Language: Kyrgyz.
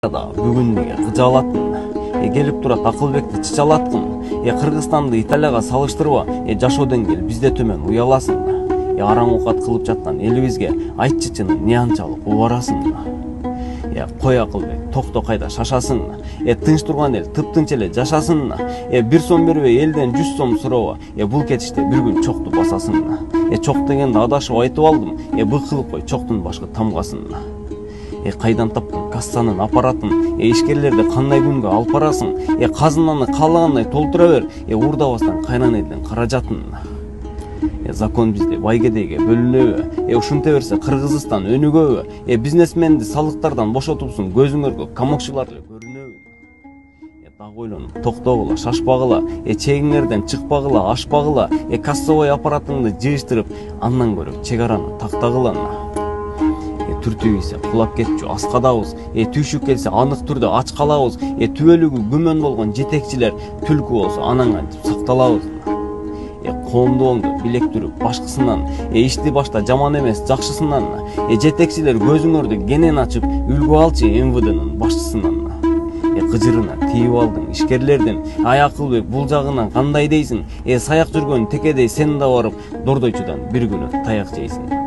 Бүгүн кыжаалаттым. Келип турат Акылбекти чычалаткын. Кыргызстанды Италияга салыштырба, жашоо деңгээли бизде төмөн уяласын. Араң оокат кылып жаткан элибизге айтчычы эмне анчалык убарасын. Кой Акылбек, токто кайда шашасын. Тынч турган эл тыптынч эле жашасын. Бир сом бербей элден 100 сом сурообо, бул кетиште бир күн чокту басасын. Чок дегенди адашып айтып алдым. Бый кылып кой, чоктун башкы тамгасын. Кайдан таптың кассанын аппаратын, ишкерлерди кандай күнгө алып барасың, казынаны каалагандай толтура бер, уурдабастан кайнан элдин каражатын. Закон бизде байгедейге бөлүнөбү, ушунта берсе Кыргызстан өнүгөбү, бизнесменди салыктардан бошотупсуң, көзүңөргө камакчылар эле көрүнөбү. Дагы ойлонуп, токтогула, шашпагыла, чегиңерден чыкпагыла, ашпагыла, кассовой аппаратыңды жыйыштырып, андан көрүп чек араны тактагыла. Түртүү ийсе кулап кетчү аскадабыз, түйшүк келсе анык түрдө ач калабыз, түбөлүгү күмөн болгон жетекчилер түлкү болсо анан кантип сакталабыз. Коомдуңду билектүрүп башкысынан, ишти башта жаман эмес жакшысынан, жетекчилер көзүңөрдү кенен ачып үлгү алчы МВДнын башчысынан. Кыжырына тийип алдың ишкерлердин, Акылбек бул жагынан кандай дейсиң, саяк жүргөн текедей сен да барып дордойчудан бир күнү таяк жейсиң.